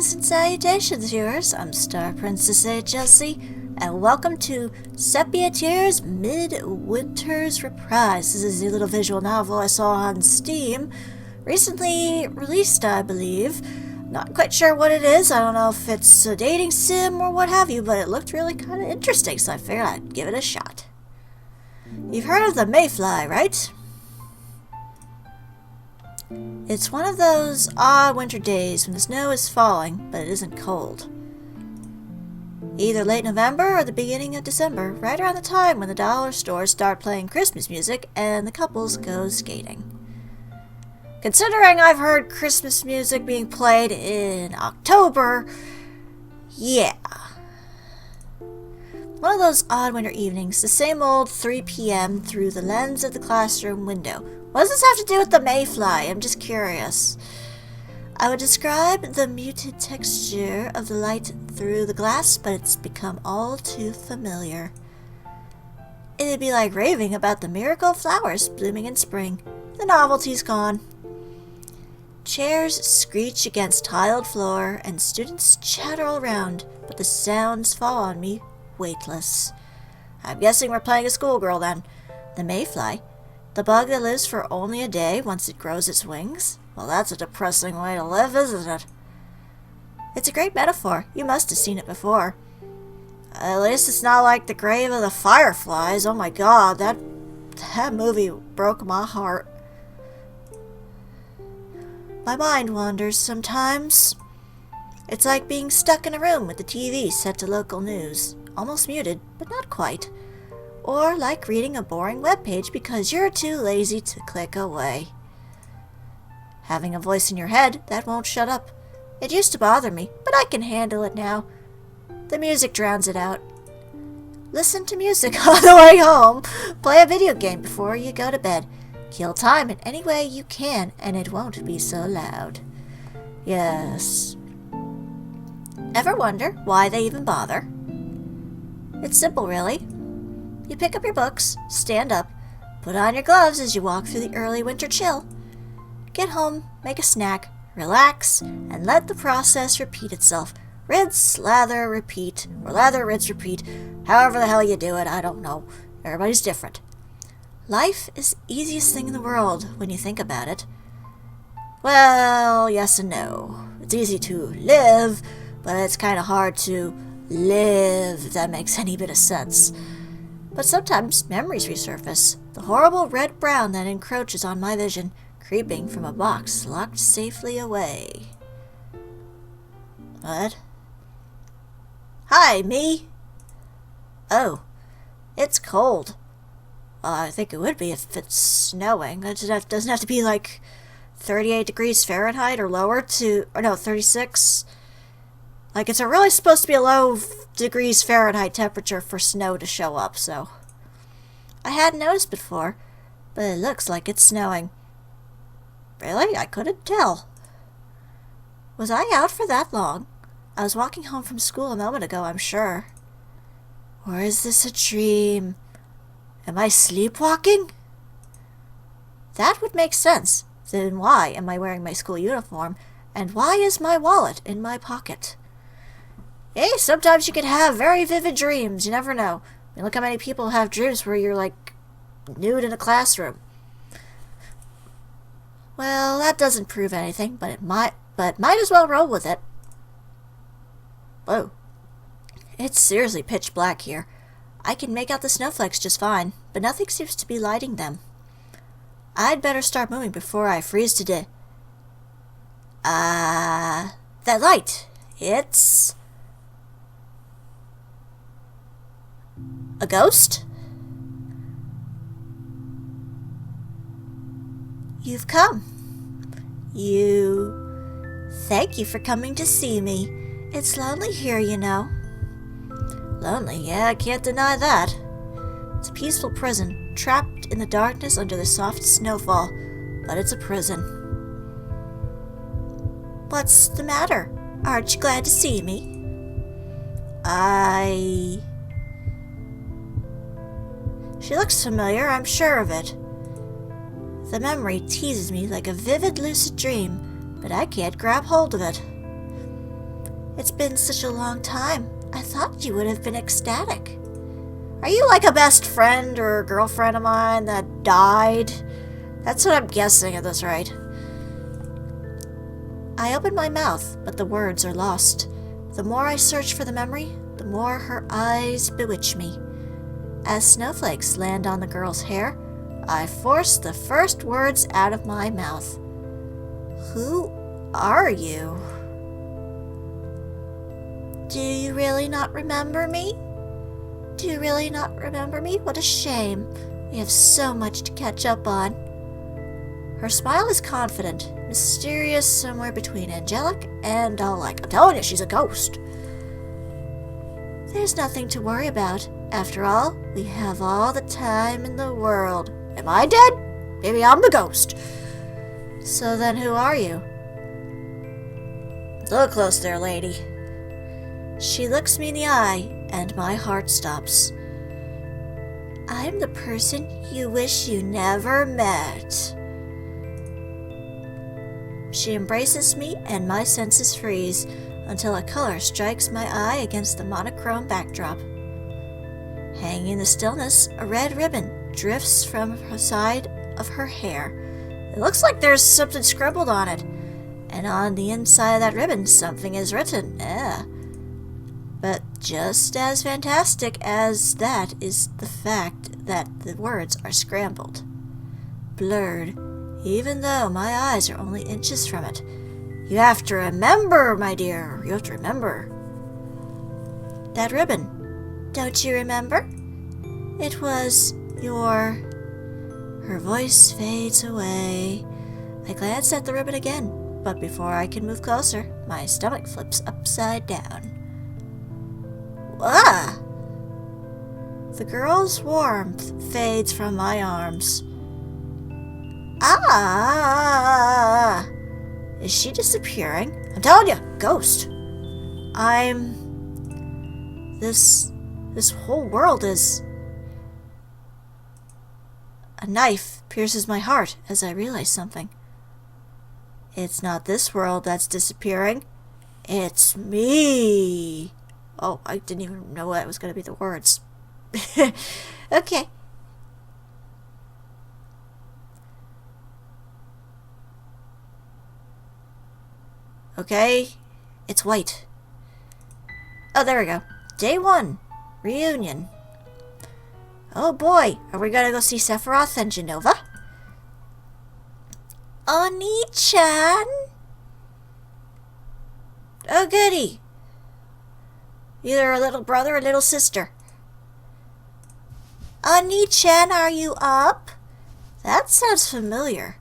Greetings and salutations, viewers. I'm StarPrincessHLC, and welcome to Sepia Midwinter's Reprise. This is a little visual novel I saw on Steam, recently released, I believe. Not quite sure what it is. I don't know if it's a dating sim or what have you, but it looked really kind of interesting, so I figured I'd give it a shot. You've heard of the mayfly, right? It's one of those odd winter days when the snow is falling, but it isn't cold. Either late November or the beginning of December, right around the time when the dollar stores start playing Christmas music and the couples go skating. Considering I've heard Christmas music being played in October, yeah. One of those odd winter evenings, the same old 3 p.m. through the lens of the classroom window. What does this have to do with the mayfly? I'm just curious. I would describe the muted texture of the light through the glass, but it's become all too familiar. It'd be like raving about the miracle of flowers blooming in spring. The novelty's gone. Chairs screech against tiled floor, and students chatter all around, but the sounds fall on me weightless. I'm guessing we're playing a schoolgirl then. The mayfly? The bug that lives for only a day once it grows its wings? Well, that's a depressing way to live, isn't it? It's a great metaphor. You must have seen it before. At least it's not like the grave of the fireflies. Oh my god, that movie broke my heart. My mind wanders sometimes. It's like being stuck in a room with the TV set to local news. Almost muted, but not quite. Or like reading a boring webpage because you're too lazy to click away. Having a voice in your head that won't shut up. It used to bother me, but I can handle it now. The music drowns it out. Listen to music on the way home. Play a video game before you go to bed. Kill time in any way you can, and it won't be so loud. Yes. Ever wonder why they even bother? It's simple, really. You pick up your books, stand up, put on your gloves as you walk through the early winter chill. Get home, make a snack, relax, and let the process repeat itself. Rinse, lather, repeat, or lather, rinse, repeat. However the hell you do it, I don't know. Everybody's different. Life is the easiest thing in the world when you think about it. Well, yes and no. It's easy to live, but it's kind of hard to live, if that makes any bit of sense. But sometimes memories resurface, the horrible red-brown that encroaches on my vision, creeping from a box locked safely away. What? Hi, me! Oh, it's cold. Well, I think it would be if it's snowing. It doesn't have to be like 38 degrees Fahrenheit or lower to... Or no, 36. Like, it's really supposed to be a low degrees Fahrenheit temperature for snow to show up, so... I hadn't noticed before, but it looks like it's snowing. Really? I couldn't tell. Was I out for that long? I was walking home from school a moment ago, I'm sure. Or is this a dream? Am I sleepwalking? That would make sense. Then why am I wearing my school uniform, and why is my wallet in my pocket? Hey, sometimes you can have very vivid dreams. You never know. I mean, look how many people have dreams where you're, like, nude in a classroom. Well, that doesn't prove anything, but might as well roll with it. Whoa. It's seriously pitch black here. I can make out the snowflakes just fine, but nothing seems to be lighting them. I'd better start moving before I freeze to death. That light. It's... a ghost? You've come. Thank you for coming to see me. It's lonely here, you know. Lonely? Yeah, I can't deny that. It's a peaceful prison, trapped in the darkness under the soft snowfall, but it's a prison. What's the matter? Aren't you glad to see me? She looks familiar, I'm sure of it. The memory teases me like a vivid lucid dream, but I can't grab hold of it. It's been such a long time. I thought you would have been ecstatic. Are you like a best friend or girlfriend of mine that died? That's what I'm guessing at this rate. I open my mouth, but the words are lost. The more I search for the memory, the more her eyes bewitch me. As snowflakes land on the girl's hair, I force the first words out of my mouth. Who are you? Do you really not remember me? Do you really not remember me? What a shame. We have so much to catch up on. Her smile is confident, mysterious, somewhere between angelic and doll-like. I'm telling you, she's a ghost. There's nothing to worry about. After all, we have all the time in the world. Am I dead? Maybe I'm the ghost. So then who are you? Look close there, lady. She looks me in the eye, and my heart stops. I'm the person you wish you never met. She embraces me, and my senses freeze until a color strikes my eye against the monochrome backdrop. Hanging in the stillness, a red ribbon drifts from the side of her hair. It looks like there's something scribbled on it, and on the inside of that ribbon something is written. But just as fantastic as that is the fact that the words are scrambled, blurred, even though my eyes are only inches from it. You have to remember, my dear. You have to remember. That ribbon. Don't you remember? It was your... Her voice fades away. I glance at the ribbon again, but before I can move closer, my stomach flips upside down. Ah! The girl's warmth fades from my arms. Ah! Is she disappearing? I'm telling you, ghost. This whole world is... A knife pierces my heart as I realize something. It's not this world that's disappearing. It's me. Oh, I didn't even know that was going to be the words. Okay. Okay, it's white. Oh, there we go. Day 1. Reunion. Oh boy, are we gonna go see Sephiroth and Genova? Oni-chan? Oh goody. Either a little brother or little sister. Oni-chan, are you up? That sounds familiar.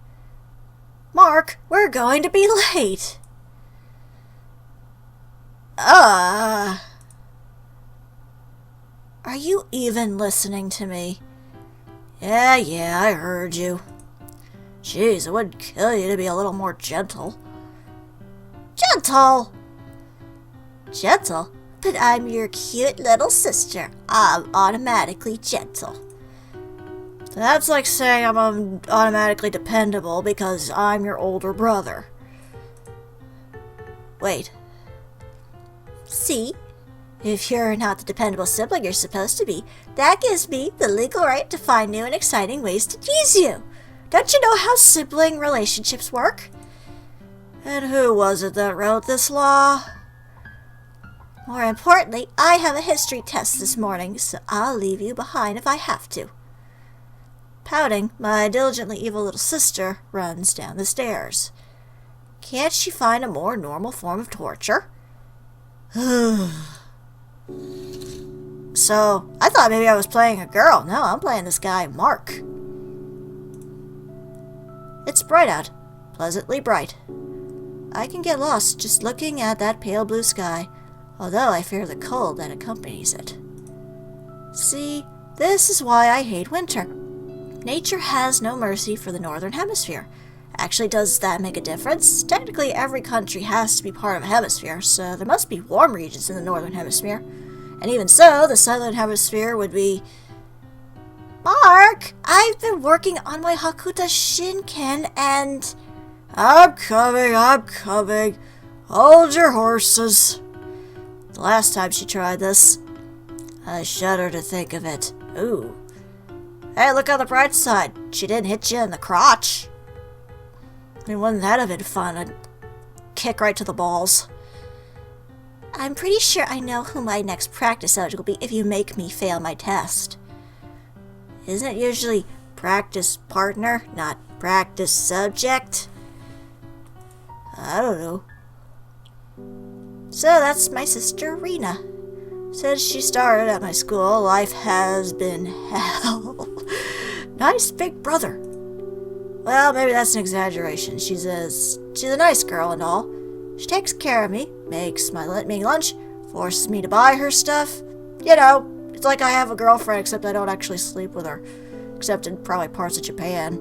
Mark, we're going to be late. Are you even listening to me? Yeah, I heard you. Jeez, it would kill you to be a little more gentle. Gentle? Gentle? But I'm your cute little sister. I'm automatically gentle. That's like saying I'm automatically dependable because I'm your older brother. Wait. See? If you're not the dependable sibling you're supposed to be, that gives me the legal right to find new and exciting ways to tease you. Don't you know how sibling relationships work? And who was it that wrote this law? More importantly, I have a history test this morning, so I'll leave you behind if I have to. Pouting, my diligently evil little sister runs down the stairs. Can't she find a more normal form of torture? So, I thought maybe I was playing a girl. No, I'm playing this guy, Mark. It's bright out. Pleasantly bright. I can get lost just looking at that pale blue sky, although I fear the cold that accompanies it. See, this is why I hate winter. Nature has no mercy for the Northern Hemisphere. Actually, does that make a difference? Technically, every country has to be part of a hemisphere, so there must be warm regions in the Northern Hemisphere. And even so, the Southern Hemisphere would be... Mark, I've been working on my Hakuta Shinken and... I'm coming. Hold your horses. The last time she tried this. I shudder to think of it. Ooh. Hey, look on the bright side. She didn't hit you in the crotch. I mean, wouldn't that have been fun? I'd kick right to the balls. I'm pretty sure I know who my next practice subject will be if you make me fail my test. Isn't it usually practice partner, not practice subject? I don't know. So that's my sister Rena. Since she started at my school, life has been hell. Nice big brother. Well, maybe that's an exaggeration. She's a nice girl and all. She takes care of me, makes me lunch, forces me to buy her stuff. You know, it's like I have a girlfriend, except I don't actually sleep with her. Except in probably parts of Japan.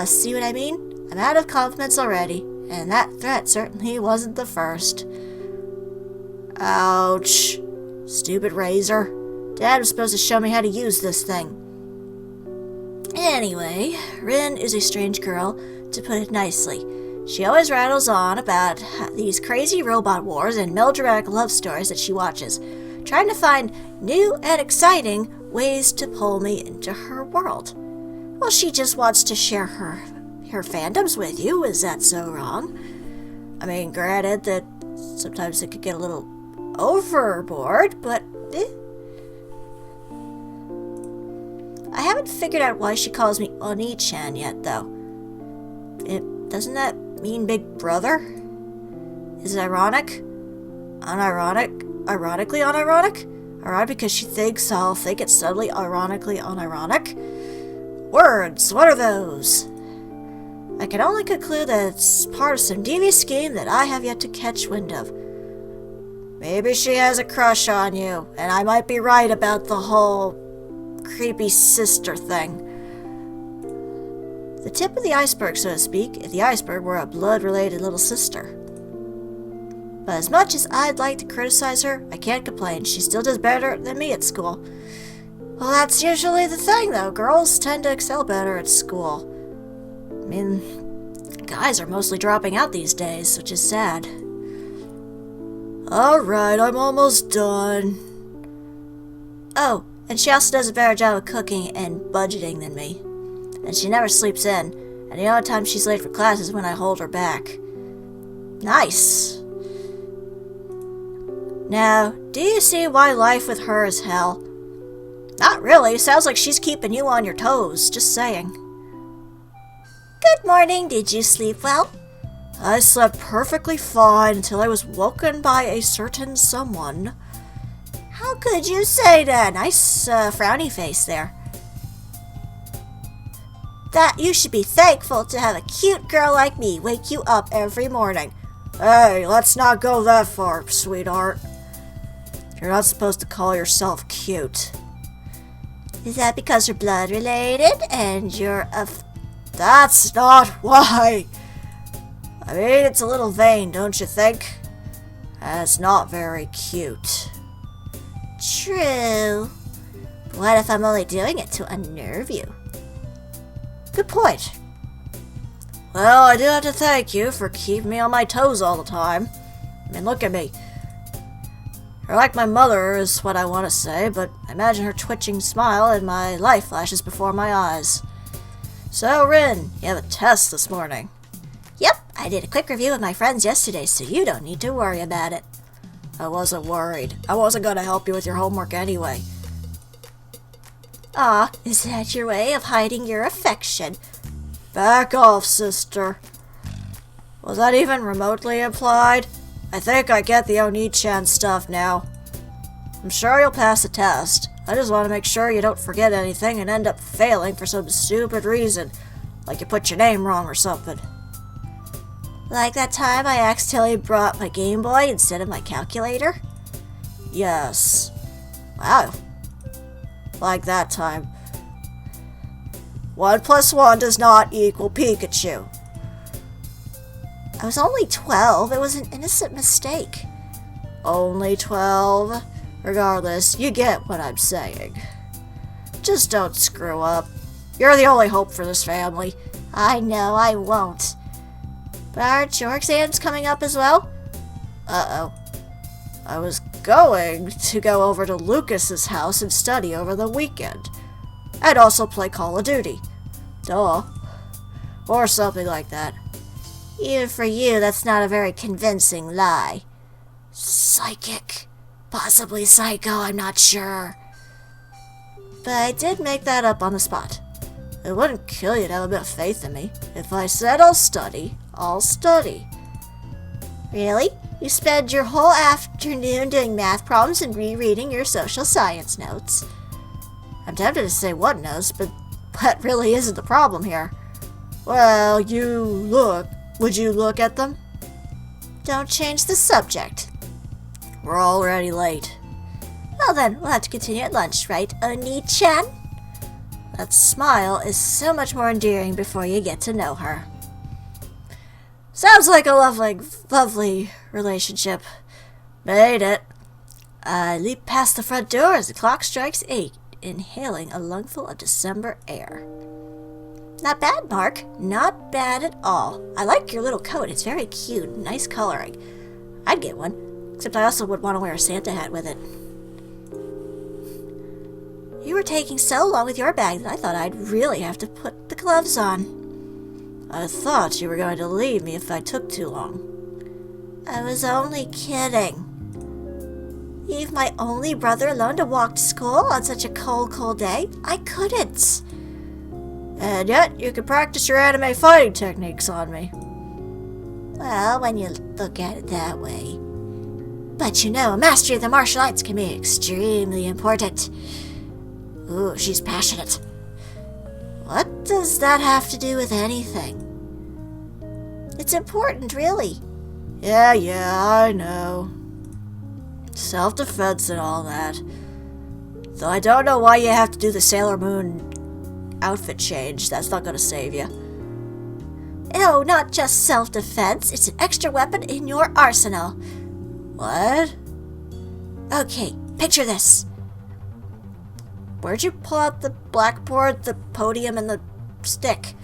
See what I mean? I'm out of compliments already, and that threat certainly wasn't the first. Ouch. Stupid razor. Dad was supposed to show me how to use this thing. Anyway, Ren is a strange girl, to put it nicely. She always rattles on about these crazy robot wars and melodramatic love stories that she watches, trying to find new and exciting ways to pull me into her world. Well, she just wants to share her fandoms with you. Is that so wrong? I mean, granted that sometimes it could get a little overboard, but I haven't figured out why she calls me Oni-chan yet, though. Doesn't that mean big brother? Is it ironic? Unironic? Ironically unironic? Ironic because she thinks I'll think it subtly ironically unironic? Words, what are those? I can only conclude that it's part of some devious scheme that I have yet to catch wind of. Maybe she has a crush on you, and I might be right about the whole creepy sister thing. The tip of the iceberg, so to speak, if the iceberg were a blood-related little sister. But as much as I'd like to criticize her, I can't complain. She still does better than me at school. Well, that's usually the thing, though. Girls tend to excel better at school. I mean, guys are mostly dropping out these days, which is sad. Alright, I'm almost done. Oh, and she also does a better job of cooking and budgeting than me. And she never sleeps in, and the only time she's late for class is when I hold her back. Nice. Now, do you see why life with her is hell? Not really. Sounds like she's keeping you on your toes. Just saying. Good morning. Did you sleep well? I slept perfectly fine until I was woken by a certain someone. How could you say that? Nice frowny face there. That you should be thankful to have a cute girl like me wake you up every morning. Hey, let's not go that far, sweetheart. You're not supposed to call yourself cute. Is that because you're blood related and you're a... That's not why. I mean, it's a little vain, don't you think? And it's not very cute. True. But what if I'm only doing it to unnerve you? Good point. Well, I do have to thank you for keeping me on my toes all the time. I mean, look at me. You're like my mother is what I want to say, but I imagine her twitching smile and my life flashes before my eyes. So, Ren, you have a test this morning. Yep, I did a quick review with my friends yesterday, so you don't need to worry about it. I wasn't worried. I wasn't going to help you with your homework anyway. Aw, is that your way of hiding your affection? Back off, sister. Was that even remotely implied? I think I get the Oni-chan stuff now. I'm sure you'll pass the test. I just want to make sure you don't forget anything and end up failing for some stupid reason, like you put your name wrong or something. Like that time I accidentally brought my Game Boy instead of my calculator? Yes. Wow. Like that time. 1 + 1 does not equal Pikachu. I was only 12. It was an innocent mistake. Only 12? Regardless, you get what I'm saying. Just don't screw up. You're the only hope for this family. I know, I won't. But aren't your exams coming up as well? Uh-oh. I was going to go over to Lucas's house and study over the weekend. I'd also play Call of Duty. Duh. Or something like that. Even for you, that's not a very convincing lie. Psychic. Possibly psycho, I'm not sure. But I did make that up on the spot. It wouldn't kill you to have a bit of faith in me. If I said I'll study, I'll study. Really? You spend your whole afternoon doing math problems and rereading your social science notes. I'm tempted to say what notes, but that really isn't the problem here. Well, would you look at them? Don't change the subject. We're already late. Well then, we'll have to continue at lunch, right, Oni-chan? That smile is so much more endearing before you get to know her. Sounds like a lovely relationship. Made it. I leap past the front door as the clock strikes 8, inhaling a lungful of December air. Not bad, Mark. Not bad at all. I like your little coat. It's very cute. Nice coloring. I'd get one. Except I also would want to wear a Santa hat with it. You were taking so long with your bag that I thought I'd really have to put the gloves on. I thought you were going to leave me if I took too long. I was only kidding. Leave my only brother alone to walk to school on such a cold day? I couldn't. And yet, you could practice your anime fighting techniques on me. Well, when you look at it that way. But you know, mastery of the martial arts can be extremely important. Ooh, she's passionate. What does that have to do with anything? It's important, really. Yeah, I know. Self-defense and all that. Though I don't know why you have to do the Sailor Moon outfit change. That's not gonna save you. Oh, not just self-defense. It's an extra weapon in your arsenal. What? Okay, picture this. Where'd you pull out the blackboard, the podium, and the stick?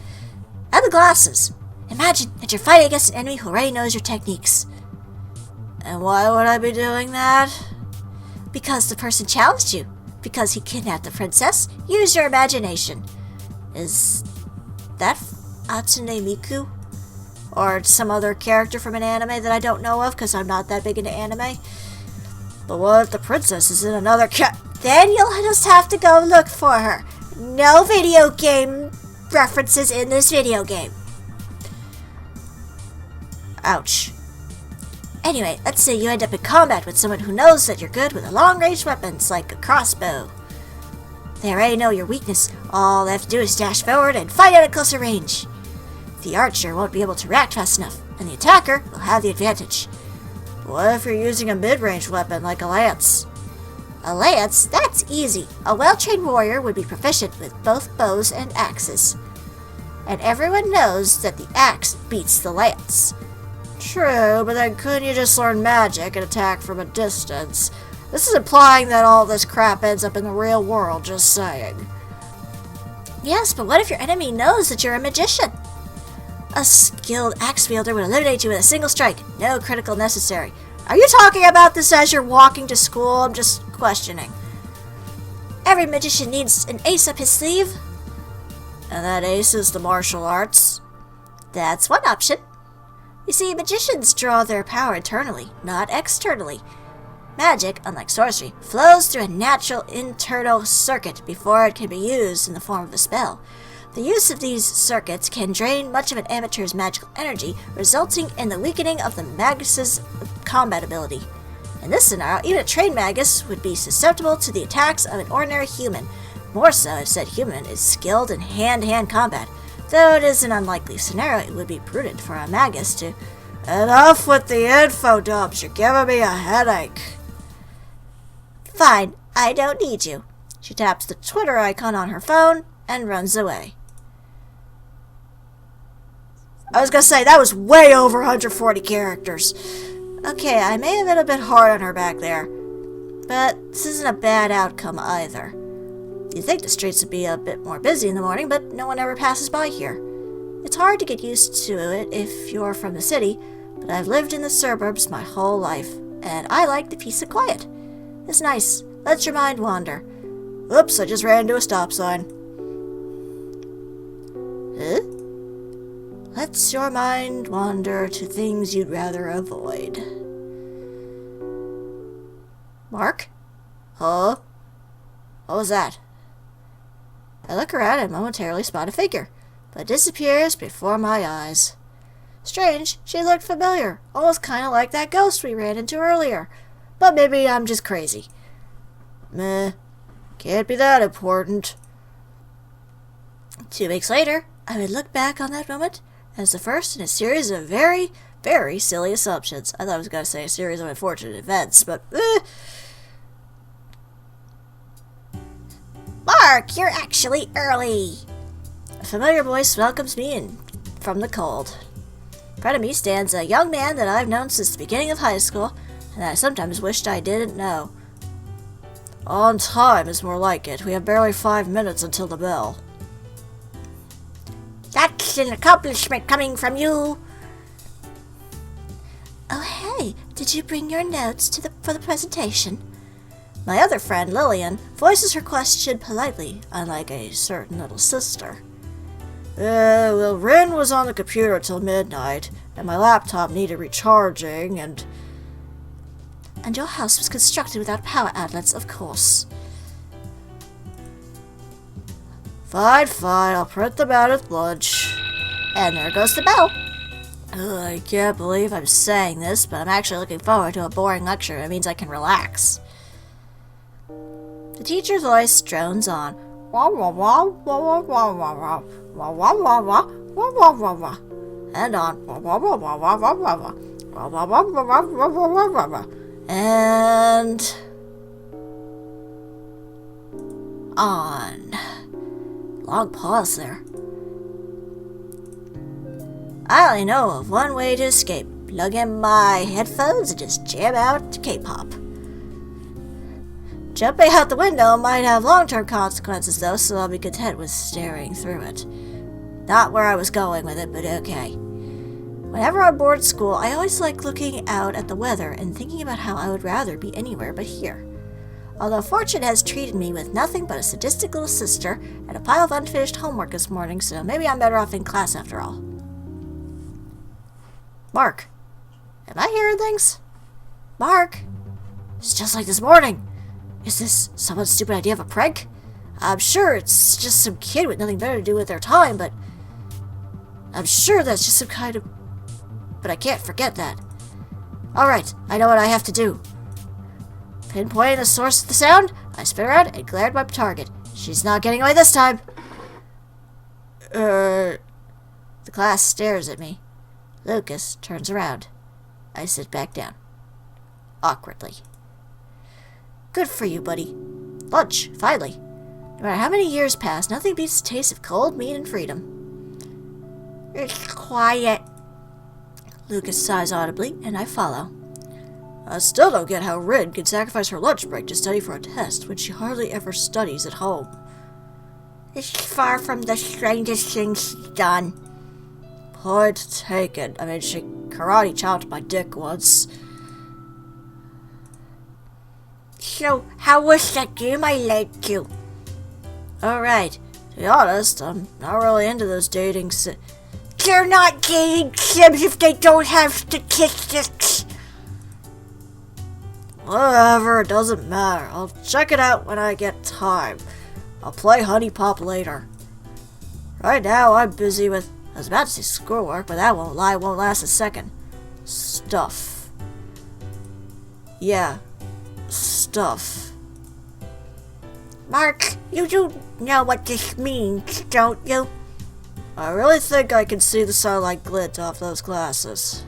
And the glasses. Imagine that you're fighting against an enemy who already knows your techniques. And why would I be doing that? Because the person challenged you. Because he kidnapped the princess. Use your imagination. Is that Atsune Miku? Or some other character from an anime that I don't know of because I'm not that big into anime? But what if the princess is in another Then you'll just have to go look for her. No video game references in this video game. Ouch. Anyway, let's say you end up in combat with someone who knows that you're good with long-range weapons like a crossbow. They already know your weakness. All they have to do is dash forward and fight at a closer range. The archer won't be able to react fast enough, and the attacker will have the advantage. What if you're using a mid-range weapon like a lance? A lance? That's easy. A well-trained warrior would be proficient with both bows and axes. And everyone knows that the axe beats the lance. True, but then couldn't you just learn magic and attack from a distance? This is implying that all this crap ends up in the real world, just saying. Yes, but what if your enemy knows that you're a magician? A skilled axe wielder would eliminate you with a single strike. No critical necessary. Are you talking about this as you're walking to school? I'm just questioning. Every magician needs an ace up his sleeve. And that ace is the martial arts? That's one option. You see, magicians draw their power internally, not externally. Magic, unlike sorcery, flows through a natural internal circuit before it can be used in the form of a spell. The use of these circuits can drain much of an amateur's magical energy, resulting in the weakening of the magus's combat ability. In this scenario, even a trained magus would be susceptible to the attacks of an ordinary human, more so if said human is skilled in hand-to-hand combat. Though it is an unlikely scenario, it would be prudent for a magus to... Enough with the info dumps, you're giving me a headache. Fine, I don't need you. She taps the Twitter icon on her phone and runs away. I was gonna say, that was way over 140 characters. Okay, I may have been a bit hard on her back there, but this isn't a bad outcome either. You'd think the streets would be a bit more busy in the morning, but no one ever passes by here. It's hard to get used to it if you're from the city, but I've lived in the suburbs my whole life. and I like the peace of quiet. It's nice. Lets your mind wander. Oops, I just ran into a stop sign. Huh? Lets your mind wander to things you'd rather avoid. Mark? Huh? What was that? I look around and momentarily spot a figure, but it disappears before my eyes. Strange, she looked familiar, almost kind of like that ghost we ran into earlier. But maybe I'm just crazy. Meh, can't be that important. 2 weeks later, I would look back on that moment as the first in a series of very, very silly assumptions. I thought I was going to say a series of unfortunate events, but Mark, you're actually early. A familiar voice welcomes me in from the cold. In front of me stands a young man that I've known since the beginning of high school, and I sometimes wished I didn't know. On time is more like it. We have barely 5 minutes until the bell. That's an accomplishment coming from you. Oh, hey, did you bring your notes for the presentation? My other friend, Lillian, voices her question politely, unlike a certain little sister. Well, Ren was on the computer till midnight, and my laptop needed recharging, and your house was constructed without power outlets, of course. Fine, I'll print them out at lunch. And there goes the bell. Ugh, I can't believe I'm saying this, but I'm actually looking forward to a boring lecture. It means I can relax. The teacher's voice drones on. And on. And on. Long pause there. I only know of one way to escape. Plug in my headphones and just jam out to K-pop. Jumping out the window might have long-term consequences though, so I'll be content with staring through it. Not where I was going with it, but okay. Whenever I'm bored at school, I always like looking out at the weather and thinking about how I would rather be anywhere but here. Although fortune has treated me with nothing but a sadistic little sister and a pile of unfinished homework this morning, so maybe I'm better off in class after all. Mark, am I hearing things? Mark, it's just like this morning. Is this someone's stupid idea of a prank? I'm sure it's just some kid with nothing better to do with their time, but I'm sure that's just some kind of... But I can't forget that. Alright, I know what I have to do. Pinpointing the source of the sound, I spin around and glare at my target. She's not getting away this time. The class stares at me. Lucas turns around. I sit back down. Awkwardly. Good for you, buddy. Lunch, finally. No matter how many years pass, nothing beats the taste of cold meat and freedom. It's quiet. Lucas sighs audibly, and I follow. I still don't get how Rin can sacrifice her lunch break to study for a test when she hardly ever studies at home. It's far from the strangest thing she's done. Point taken. I mean, she karate chopped my dick once. So, how was that game I led you? Alright. To be honest, I'm not really into those dating They're not dating sims if they don't have statistics. Whatever, it doesn't matter. I'll check it out when I get time. I'll play Honey Pop later. Right now, I'm busy with... I was about to say schoolwork, but that won't last a second. Stuff. Yeah. Stuff. Mark, you do know what this means, don't you? I really think I can see the sunlight glint off those glasses.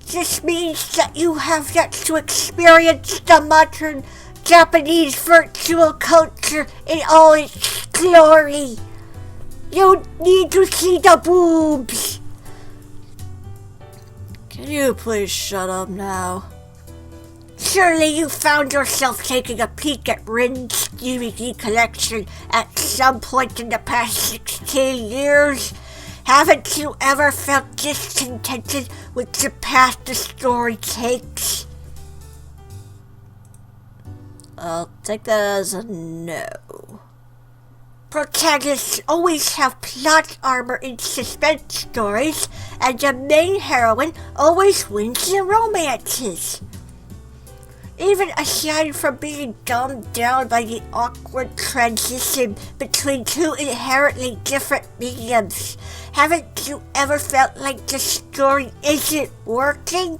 This means that you have yet to experience the modern Japanese virtual culture in all its glory. You need to see the boobs. Can you please shut up now? Surely you found yourself taking a peek at Rin's DVD collection at some point in the past 16 years. Haven't you ever felt discontented with the path the story takes? I'll take that as a no. Protagonists always have plot armor in suspense stories, and the main heroine always wins in romances. Even aside from being dumbed down by the awkward transition between two inherently different mediums, haven't you ever felt like the story isn't working?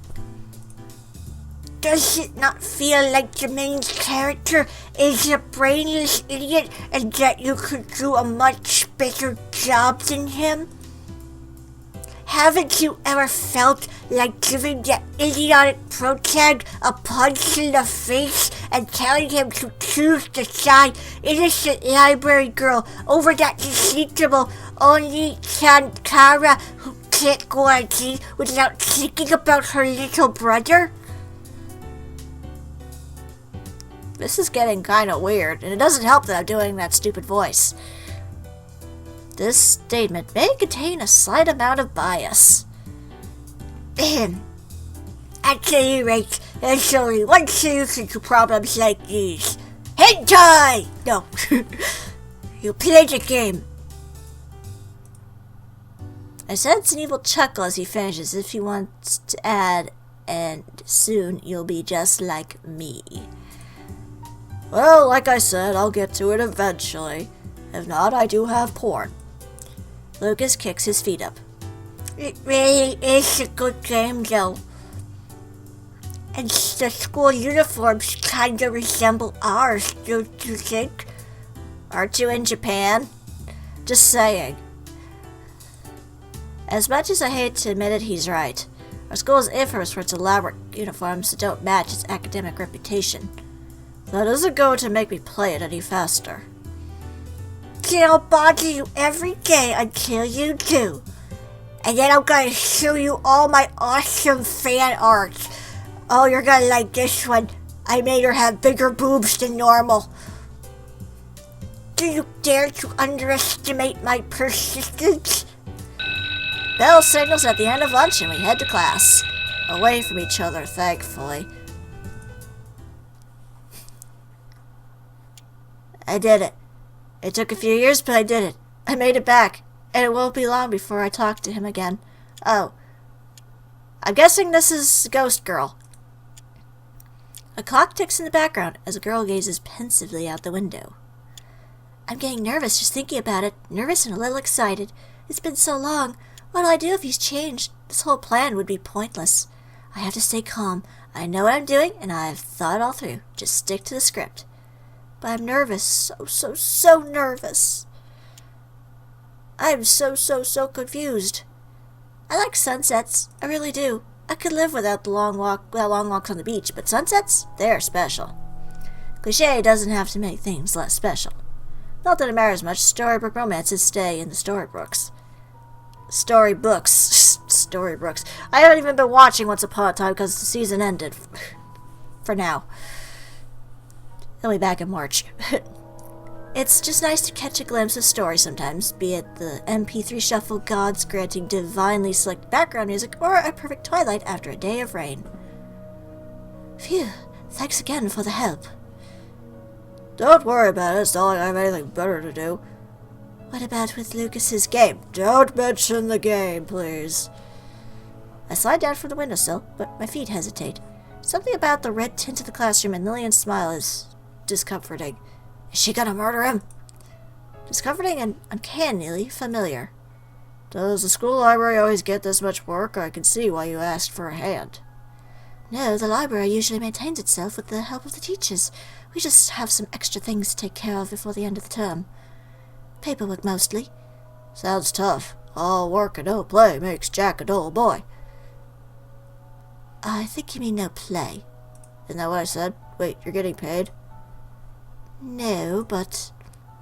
Does it not feel like the main character is a brainless idiot and that you could do a much better job than him? Haven't you ever felt like giving that idiotic protag a punch in the face and telling him to choose the side innocent library girl over that deceitful Oni-chan Kara who can't go on a date without thinking about her little brother? This is getting kinda weird, and it doesn't help that I'm doing that stupid voice. This statement may contain a slight amount of bias. At any rate, there's only one solution to problems like these. Hentai! No. You play the game. I sense an evil chuckle as he finishes, if he wants to add, and soon you'll be just like me. Well, like I said, I'll get to it eventually. If not, I do have porn. Lucas kicks his feet up. It really is a good game, though. And the school uniforms kinda resemble ours, don't you think? Aren't you in Japan? Just saying. As much as I hate to admit it, he's right. Our school is infamous for its elaborate uniforms that don't match its academic reputation. That doesn't go to make me play it any faster. I'll bother you every day until you do. And then I'm gonna show you all my awesome fan art. Oh, you're gonna like this one. I made her have bigger boobs than normal. Do you dare to underestimate my persistence? Bell signals at the end of lunch and we head to class. Away from each other, thankfully. I did it. It took a few years, but I did it. I made it back, and it won't be long before I talk to him again. Oh. I'm guessing this is Ghost Girl. A clock ticks in the background as a girl gazes pensively out the window. I'm getting nervous just thinking about it. Nervous and a little excited. It's been so long. What'll I do if he's changed? This whole plan would be pointless. I have to stay calm. I know what I'm doing, and I've thought it all through. Just stick to the script. But I'm nervous. So nervous. I'm so confused. I like sunsets. I really do. I could live without long walks on the beach, but sunsets, they're special. Cliché doesn't have to make things less special. Not that it matters much. Storybook romances stay in the storybooks. Storybooks. I haven't even been watching Once Upon a Time because the season ended. For now. He'll be back in March. It's just nice to catch a glimpse of story sometimes, be it the MP3 shuffle gods granting divinely selected background music or a perfect twilight after a day of rain. Phew, thanks again for the help. Don't worry about it, it's not like I have anything better to do. What about with Lucas's game? Don't mention the game, please. I slide down from the windowsill, but my feet hesitate. Something about the red tint of the classroom and Lillian's smile is discomforting. Is she gonna murder him? Discomforting and uncannily familiar. Does the school library always get this much work? I can see why you asked for a hand. No, the library usually maintains itself with the help of the teachers. We just have some extra things to take care of before the end of the term. Paperwork mostly. Sounds tough. All work and no play makes Jack a dull boy. I think you mean no play. Isn't that what I said? Wait, you're getting paid? No, but...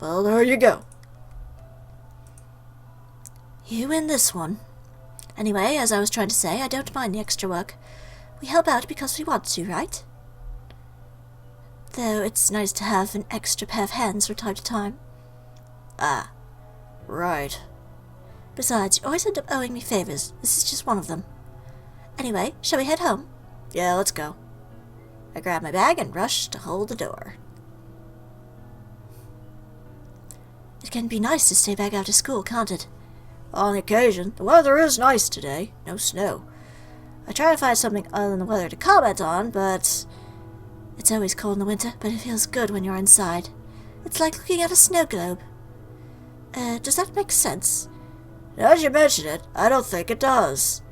Well, there you go. You win this one. Anyway, as I was trying to say, I don't mind the extra work. We help out because we want to, right? Though it's nice to have an extra pair of hands from time to time. Ah, right. Besides, you always end up owing me favors. This is just one of them. Anyway, shall we head home? Yeah, let's go. I grab my bag and rush to hold the door. It can be nice to stay back after school, can't it? On occasion. The weather is nice today. No snow. I try to find something other than the weather to comment on, but... It's always cold in the winter, but it feels good when you're inside. It's like looking at a snow globe. Does that make sense? Now that you mention it, I don't think it does.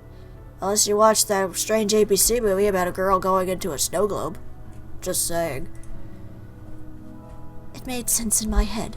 Unless you watched that strange ABC movie about a girl going into a snow globe. Just saying. It made sense in my head.